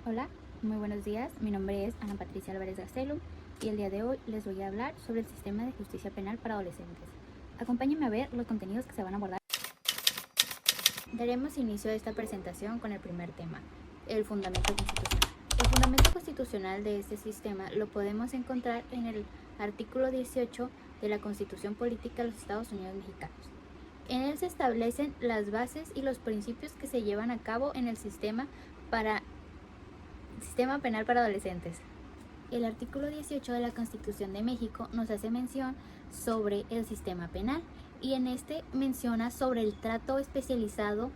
Hola, muy buenos días. Mi nombre es Ana Patricia Álvarez Gastelum y el día de hoy les voy a hablar sobre el sistema de justicia penal para adolescentes. Acompáñenme a ver los contenidos que se van a abordar. Daremos inicio a esta presentación con el primer tema, el fundamento constitucional. El fundamento constitucional de este sistema lo podemos encontrar en el artículo 18 de la Constitución Política de los Estados Unidos Mexicanos. En él se establecen las bases y los principios que se llevan a cabo en el sistema penal para adolescentes. El artículo 18 de la Constitución de México nos hace mención sobre el sistema penal y en este menciona sobre el trato especializado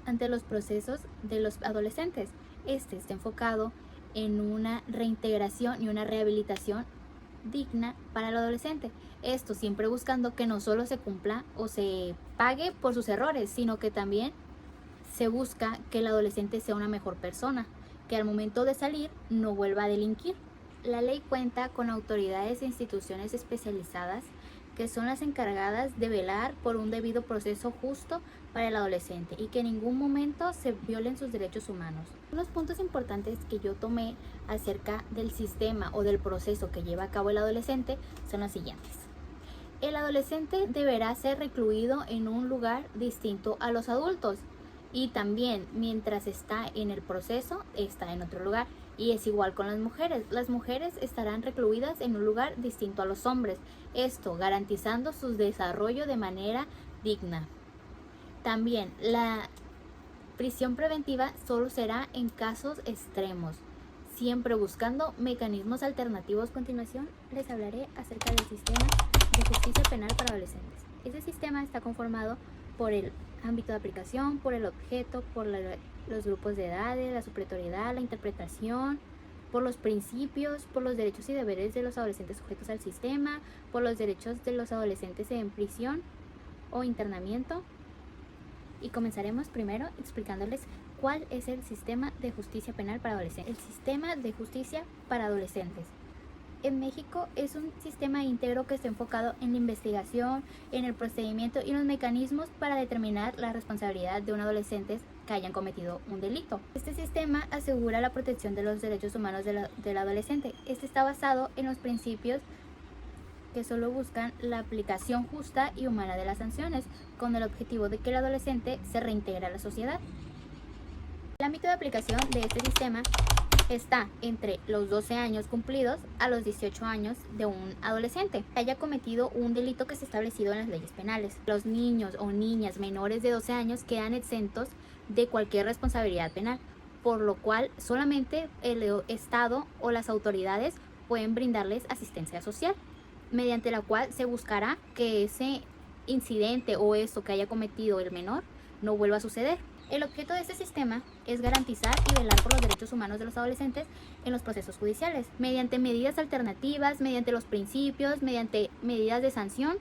ante los procesos de los adolescentes. Este está enfocado en una reintegración y una rehabilitación digna para el adolescente. Esto siempre buscando que no solo se cumpla o se pague por sus errores, sino que también se busca que el adolescente sea una mejor persona, que al momento de salir no vuelva a delinquir. La ley cuenta con autoridades e instituciones especializadas que son las encargadas de velar por un debido proceso justo para el adolescente y que en ningún momento se violen sus derechos humanos. Unos puntos importantes que yo tomé acerca del sistema o del proceso que lleva a cabo el adolescente son los siguientes. El adolescente deberá ser recluido en un lugar distinto a los adultos y también mientras está en el proceso está en otro lugar. Y es igual con las mujeres. Las mujeres estarán recluidas en un lugar distinto a los hombres. Esto garantizando su desarrollo de manera digna. También la prisión preventiva solo será en casos extremos, siempre buscando mecanismos alternativos. A continuación les hablaré acerca del sistema de justicia penal para adolescentes. Este sistema está conformado por el ámbito de aplicación, por el objeto, por los grupos de edades, la supletoriedad, la interpretación, por los principios, por los derechos y deberes de los adolescentes sujetos al sistema, por los derechos de los adolescentes en prisión o internamiento. Y comenzaremos primero explicándoles cuál es el sistema de justicia penal para adolescentes. El sistema de justicia para adolescentes en México es un sistema íntegro que está enfocado en la investigación, en el procedimiento y los mecanismos para determinar la responsabilidad de un adolescente que hayan cometido un delito. Este sistema asegura la protección de los derechos humanos del adolescente. Este está basado en los principios que solo buscan la aplicación justa y humana de las sanciones, con el objetivo de que el adolescente se reintegre a la sociedad. El ámbito de aplicación de este sistema está entre los 12 años cumplidos a los 18 años de un adolescente que haya cometido un delito que está establecido en las leyes penales. Los niños o niñas menores de 12 años quedan exentos de cualquier responsabilidad penal, por lo cual solamente el Estado o las autoridades pueden brindarles asistencia social, mediante la cual se buscará que ese incidente o eso que haya cometido el menor no vuelva a suceder. El objeto de este sistema es garantizar y velar por los derechos humanos de los adolescentes en los procesos judiciales, mediante medidas alternativas, mediante los principios, mediante medidas de sanción,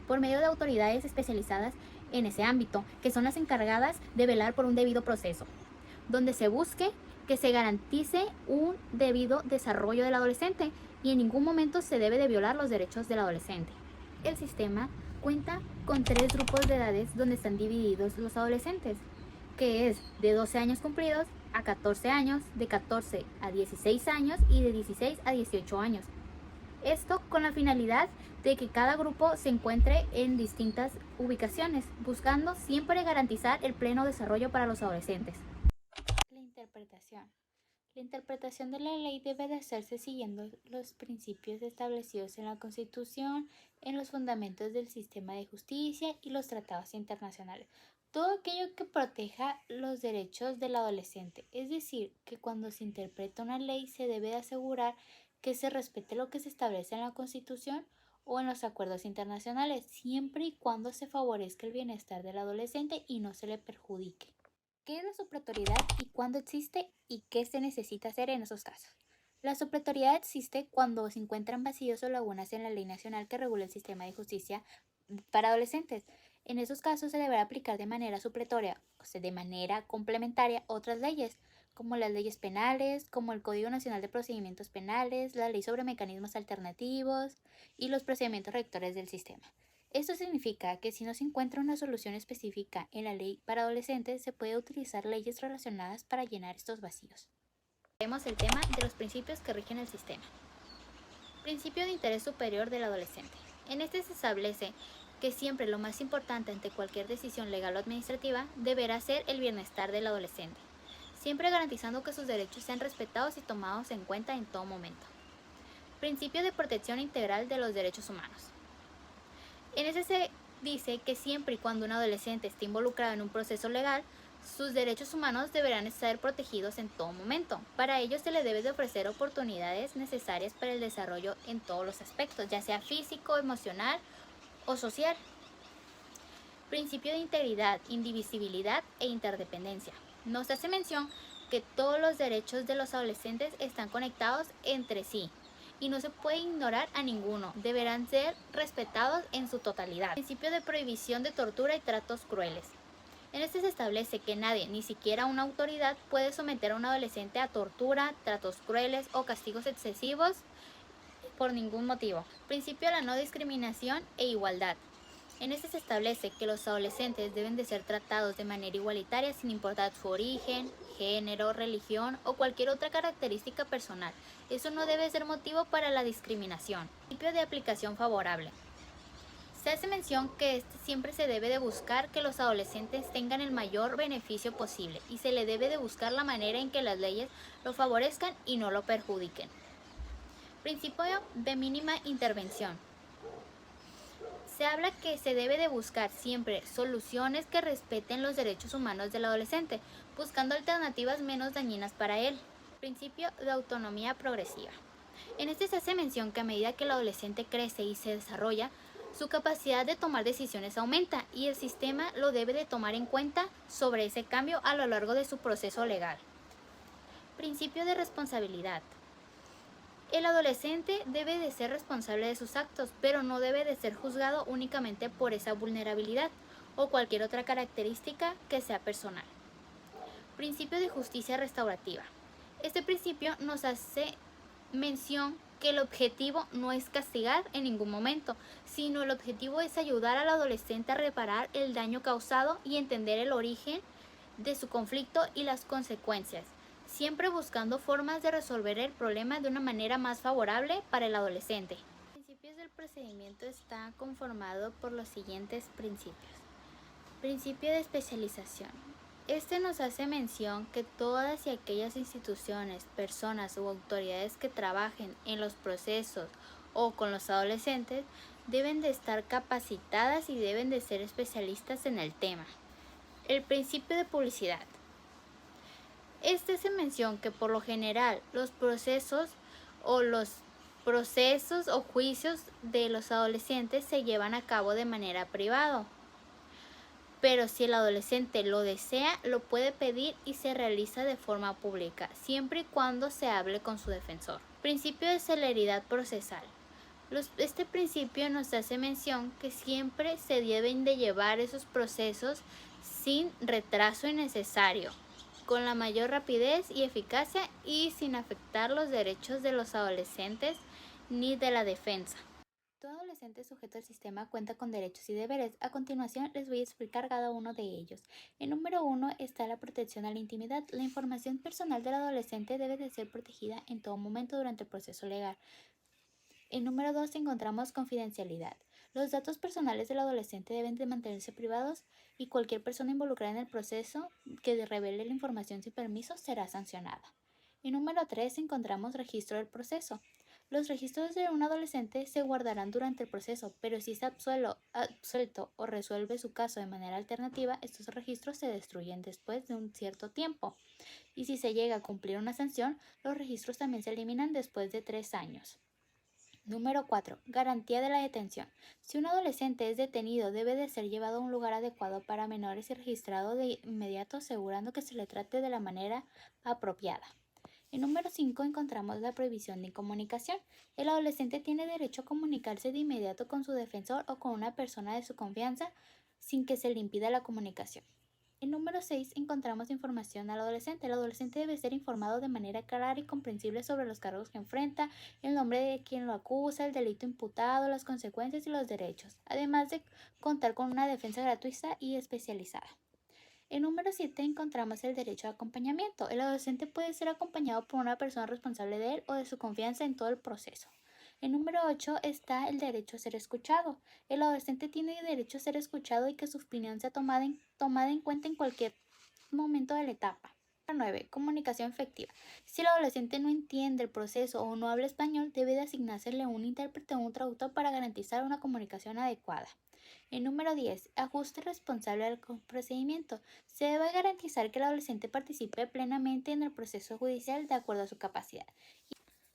por medio de autoridades especializadas en ese ámbito, que son las encargadas de velar por un debido proceso, donde se busque que se garantice un debido desarrollo del adolescente y en ningún momento se debe de violar los derechos del adolescente. El sistema cuenta con 3 grupos de edades donde están divididos los adolescentes, que es de 12 años cumplidos a 14 años, de 14 a 16 años y de 16 a 18 años. Esto con la finalidad de que cada grupo se encuentre en distintas ubicaciones, buscando siempre garantizar el pleno desarrollo para los adolescentes. La interpretación. La interpretación de la ley debe de hacerse siguiendo los principios establecidos en la Constitución, en los fundamentos del sistema de justicia y los tratados internacionales. Todo aquello que proteja los derechos del adolescente. Es decir, que cuando se interpreta una ley se debe de asegurar que se respete lo que se establece en la Constitución o en los acuerdos internacionales, siempre y cuando se favorezca el bienestar del adolescente y no se le perjudique. ¿Qué es la supletoriedad y cuándo existe y qué se necesita hacer en esos casos? La supletoriedad existe cuando se encuentran vacíos o lagunas en la ley nacional que regula el sistema de justicia para adolescentes. En esos casos se deberá aplicar de manera supletoria, o sea, de manera complementaria, otras leyes, como las leyes penales, como el Código Nacional de Procedimientos Penales, la ley sobre mecanismos alternativos y los procedimientos rectores del sistema. Esto significa que si no se encuentra una solución específica en la ley para adolescentes, se puede utilizar leyes relacionadas para llenar estos vacíos. Vemos el tema de los principios que rigen el sistema. Principio de interés superior del adolescente. En este se establece que siempre lo más importante ante cualquier decisión legal o administrativa deberá ser el bienestar del adolescente, siempre garantizando que sus derechos sean respetados y tomados en cuenta en todo momento. Principio de protección integral de los derechos humanos. En este se dice que siempre y cuando un adolescente esté involucrado en un proceso legal, sus derechos humanos deberán estar protegidos en todo momento. Para ello se le debe de ofrecer oportunidades necesarias para el desarrollo en todos los aspectos, ya sea físico, emocional o social. Principio de integridad, indivisibilidad e interdependencia. Nos hace mención que todos los derechos de los adolescentes están conectados entre sí y no se puede ignorar a ninguno, deberán ser respetados en su totalidad. Principio de prohibición de tortura y tratos crueles. En este se establece que nadie, ni siquiera una autoridad, puede someter a un adolescente a tortura, tratos crueles o castigos excesivos por ningún motivo. Principio de la no discriminación e igualdad. En este se establece que los adolescentes deben de ser tratados de manera igualitaria sin importar su origen, género, religión o cualquier otra característica personal. Eso no debe ser motivo para la discriminación. Principio de aplicación favorable. Se hace mención que siempre se debe de buscar que los adolescentes tengan el mayor beneficio posible y se le debe de buscar la manera en que las leyes lo favorezcan y no lo perjudiquen. Principio de mínima intervención. Se habla que se debe de buscar siempre soluciones que respeten los derechos humanos del adolescente, buscando alternativas menos dañinas para él. Principio de autonomía progresiva. En este se hace mención que a medida que el adolescente crece y se desarrolla, su capacidad de tomar decisiones aumenta y el sistema lo debe de tomar en cuenta sobre ese cambio a lo largo de su proceso legal. Principio de responsabilidad. El adolescente debe de ser responsable de sus actos, pero no debe de ser juzgado únicamente por esa vulnerabilidad o cualquier otra característica que sea personal. Principio de justicia restaurativa. Este principio nos hace mención que el objetivo no es castigar en ningún momento, sino el objetivo es ayudar al adolescente a reparar el daño causado y entender el origen de su conflicto y las consecuencias, siempre buscando formas de resolver el problema de una manera más favorable para el adolescente. Los principios del procedimiento están conformados por los siguientes principios. Principio de especialización. Este nos hace mención que todas y aquellas instituciones, personas u autoridades que trabajen en los procesos o con los adolescentes deben de estar capacitadas y deben de ser especialistas en el tema. El principio de publicidad. Este hace mención que por lo general los procesos o juicios de los adolescentes se llevan a cabo de manera privada. Pero si el adolescente lo desea, lo puede pedir y se realiza de forma pública, siempre y cuando se hable con su defensor. Principio de celeridad procesal. Este principio nos hace mención que siempre se deben de llevar esos procesos sin retraso innecesario, con la mayor rapidez y eficacia y sin afectar los derechos de los adolescentes ni de la defensa. Todo adolescente sujeto al sistema cuenta con derechos y deberes. A continuación les voy a explicar cada uno de ellos. En número 1 está la protección a la intimidad. La información personal del adolescente debe de ser protegida en todo momento durante el proceso legal. En número 2 encontramos confidencialidad. Los datos personales del adolescente deben de mantenerse privados y cualquier persona involucrada en el proceso que revele la información sin permiso será sancionada. En número 3 encontramos registro del proceso. Los registros de un adolescente se guardarán durante el proceso, pero si es absuelto o resuelve su caso de manera alternativa, estos registros se destruyen después de un cierto tiempo. Y si se llega a cumplir una sanción, los registros también se eliminan después de 3 años. Número 4. Garantía de la detención. Si un adolescente es detenido, debe de ser llevado a un lugar adecuado para menores y registrado de inmediato, asegurando que se le trate de la manera apropiada. En número 5 encontramos la prohibición de incomunicación. El adolescente tiene derecho a comunicarse de inmediato con su defensor o con una persona de su confianza sin que se le impida la comunicación. En número 6 encontramos información al adolescente. El adolescente debe ser informado de manera clara y comprensible sobre los cargos que enfrenta, el nombre de quien lo acusa, el delito imputado, las consecuencias y los derechos, además de contar con una defensa gratuita y especializada. En número 7 encontramos el derecho a acompañamiento. El adolescente puede ser acompañado por una persona responsable de él o de su confianza en todo el proceso. En número 8 está el derecho a ser escuchado. El adolescente tiene derecho a ser escuchado y que su opinión sea tomada en cuenta en cualquier momento de la etapa. Número 9. Comunicación efectiva. Si el adolescente no entiende el proceso o no habla español, debe de asignársele un intérprete o un traductor para garantizar una comunicación adecuada. En número 10. Ajuste responsable del procedimiento. Se debe garantizar que el adolescente participe plenamente en el proceso judicial de acuerdo a su capacidad.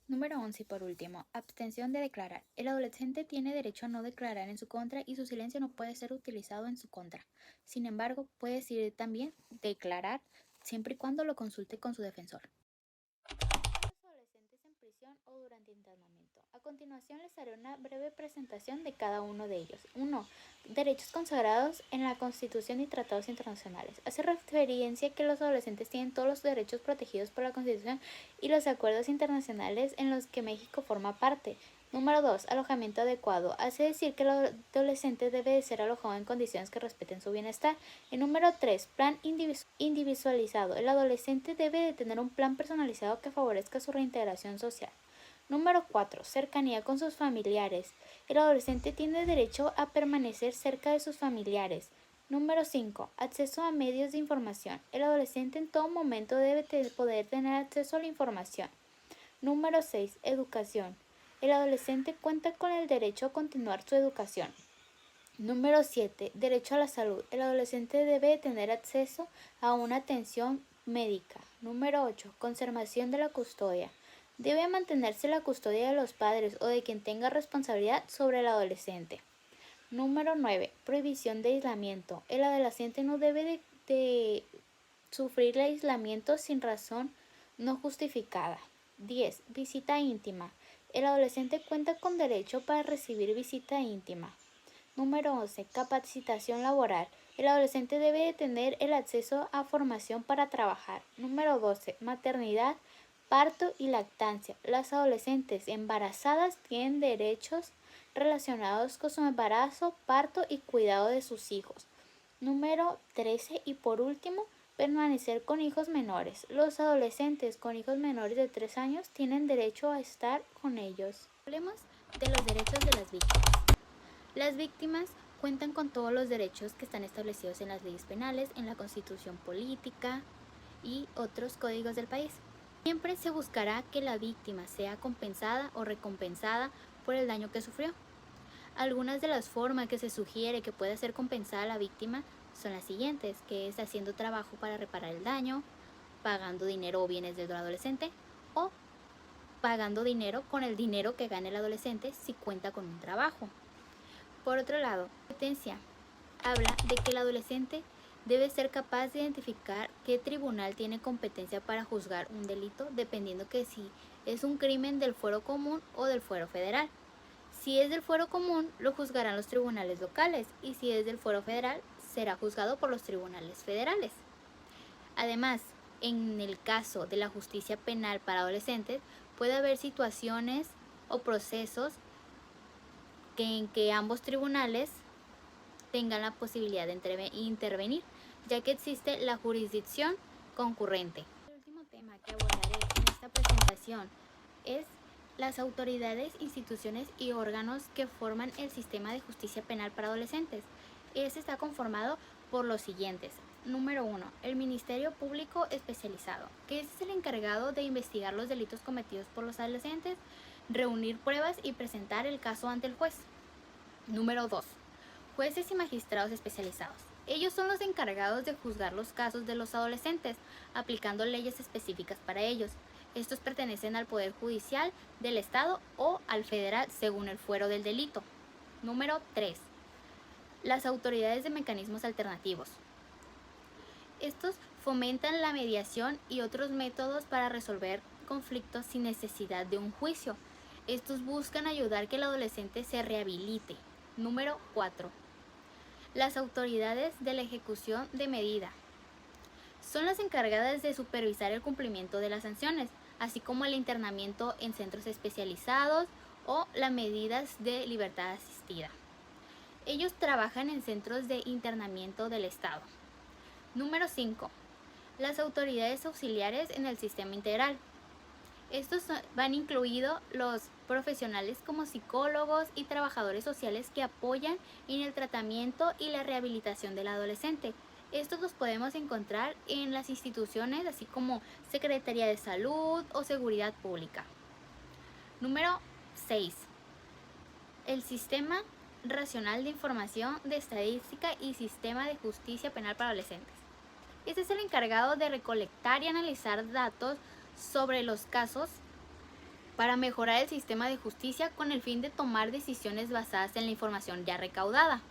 Número 11 y por último, abstención de declarar. El adolescente tiene derecho a no declarar en su contra y su silencio no puede ser utilizado en su contra. Sin embargo, puede decidir también declarar siempre y cuando lo consulte con su defensor. Los adolescentes en prisión o durante internamiento. A continuación les haré una breve presentación de cada uno de ellos. 1. Derechos consagrados en la Constitución y tratados internacionales. Hace referencia que los adolescentes tienen todos los derechos protegidos por la Constitución y los acuerdos internacionales en los que México forma parte. Número 2. Alojamiento adecuado. Hace decir que el adolescente debe de ser alojado en condiciones que respeten su bienestar. Y número 3. Plan individualizado. El adolescente debe de tener un plan personalizado que favorezca su reintegración social. Número 4. Cercanía con sus familiares. El adolescente tiene derecho a permanecer cerca de sus familiares. Número 5. Acceso a medios de información. El adolescente en todo momento debe poder tener acceso a la información. Número 6. Educación. El adolescente cuenta con el derecho a continuar su educación. Número 7. Derecho a la salud. El adolescente debe tener acceso a una atención médica. Número 8. Conservación de la custodia. Debe mantenerse la custodia de los padres o de quien tenga responsabilidad sobre el adolescente. Número 9. Prohibición de aislamiento. El adolescente no debe de sufrir el aislamiento sin razón no justificada. 10. Visita íntima. El adolescente cuenta con derecho para recibir visita íntima. Número 11. Capacitación laboral. El adolescente debe de tener el acceso a formación para trabajar. Número 12. Maternidad, parto y lactancia. Las adolescentes embarazadas tienen derechos relacionados con su embarazo, parto y cuidado de sus hijos. Número 13 y por último, permanecer con hijos menores. Los adolescentes con hijos menores de 3 años tienen derecho a estar con ellos. Hablemos de los derechos de las víctimas. Las víctimas cuentan con todos los derechos que están establecidos en las leyes penales, en la Constitución política y otros códigos del país. Siempre se buscará que la víctima sea compensada o recompensada por el daño que sufrió. Algunas de las formas que se sugiere que pueda ser compensada la víctima son las siguientes, que es haciendo trabajo para reparar el daño, pagando dinero o bienes del adolescente o pagando dinero con el dinero que gane el adolescente si cuenta con un trabajo. Por otro lado, la sentencia habla de que el adolescente debe ser capaz de identificar qué tribunal tiene competencia para juzgar un delito, dependiendo que si es un crimen del fuero común o del fuero federal. Si es del fuero común, lo juzgarán los tribunales locales y si es del fuero federal, será juzgado por los tribunales federales. Además, en el caso de la justicia penal para adolescentes, puede haber situaciones o procesos en que ambos tribunales tengan la posibilidad de intervenir, ya que existe la jurisdicción concurrente. El último tema que abordaré en esta presentación es las autoridades, instituciones y órganos que forman el sistema de justicia penal para adolescentes. Este está conformado por los siguientes. Número 1. El Ministerio Público Especializado, que es el encargado de investigar los delitos cometidos por los adolescentes, reunir pruebas y presentar el caso ante el juez. Número 2. Jueces y magistrados especializados. Ellos son los encargados de juzgar los casos de los adolescentes, aplicando leyes específicas para ellos. Estos pertenecen al Poder Judicial del Estado o al federal según el fuero del delito. Número 3. Las autoridades de mecanismos alternativos. Estos fomentan la mediación y otros métodos para resolver conflictos sin necesidad de un juicio. Estos buscan ayudar que el adolescente se rehabilite. Número 4. Las autoridades de la ejecución de medida. Son las encargadas de supervisar el cumplimiento de las sanciones, así como el internamiento en centros especializados o las medidas de libertad asistida. Ellos trabajan en centros de internamiento del Estado. Número 5. Las autoridades auxiliares en el sistema integral. Estos van incluidos los profesionales como psicólogos y trabajadores sociales que apoyan en el tratamiento y la rehabilitación del adolescente. Estos los podemos encontrar en las instituciones así como Secretaría de Salud o Seguridad Pública. Número 6. El Sistema Racional de Información de Estadística y Sistema de Justicia Penal para Adolescentes. Este es el encargado de recolectar y analizar datos sobre los casos para mejorar el sistema de justicia con el fin de tomar decisiones basadas en la información ya recaudada.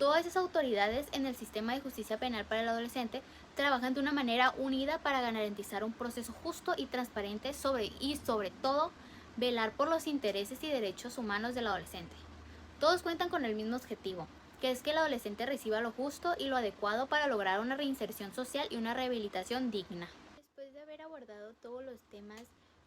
Todas esas autoridades en el sistema de justicia penal para el adolescente trabajan de una manera unida para garantizar un proceso justo y transparente y sobre todo velar por los intereses y derechos humanos del adolescente. Todos cuentan con el mismo objetivo, que es que el adolescente reciba lo justo y lo adecuado para lograr una reinserción social y una rehabilitación digna. Después de haber abordado todos los temas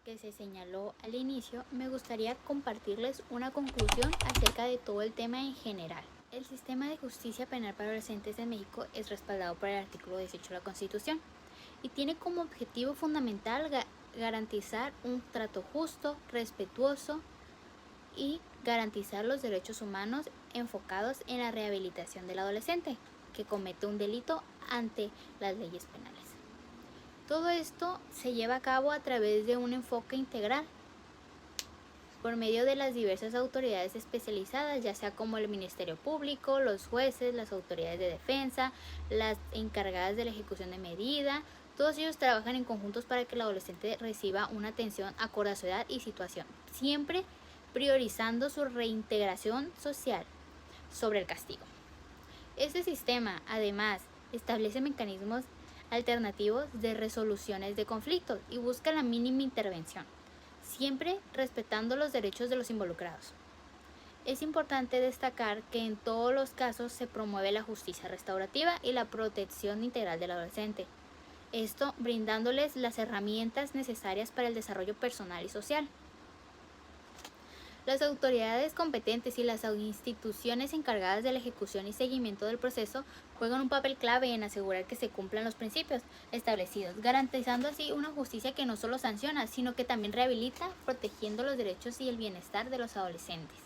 que se señaló al inicio, me gustaría compartirles una conclusión acerca de todo el tema en general. El sistema de justicia penal para adolescentes en México es respaldado por el artículo 18 de la Constitución y tiene como objetivo fundamental garantizar un trato justo, respetuoso y garantizar los derechos humanos enfocados en la rehabilitación del adolescente que comete un delito ante las leyes penales. Todo esto se lleva a cabo a través de un enfoque integral por medio de las diversas autoridades especializadas, ya sea como el Ministerio Público, los jueces, las autoridades de defensa, las encargadas de la ejecución de medida. Todos ellos trabajan en conjuntos para que el adolescente reciba una atención acorde a su edad y situación, siempre priorizando su reintegración social sobre el castigo. Este sistema, además, establece mecanismos alternativos de resoluciones de conflictos y busca la mínima intervención, siempre respetando los derechos de los involucrados. Es importante destacar que en todos los casos se promueve la justicia restaurativa y la protección integral del adolescente, esto brindándoles las herramientas necesarias para el desarrollo personal y social. Las autoridades competentes y las instituciones encargadas de la ejecución y seguimiento del proceso juegan un papel clave en asegurar que se cumplan los principios establecidos, garantizando así una justicia que no solo sanciona, sino que también rehabilita, protegiendo los derechos y el bienestar de los adolescentes.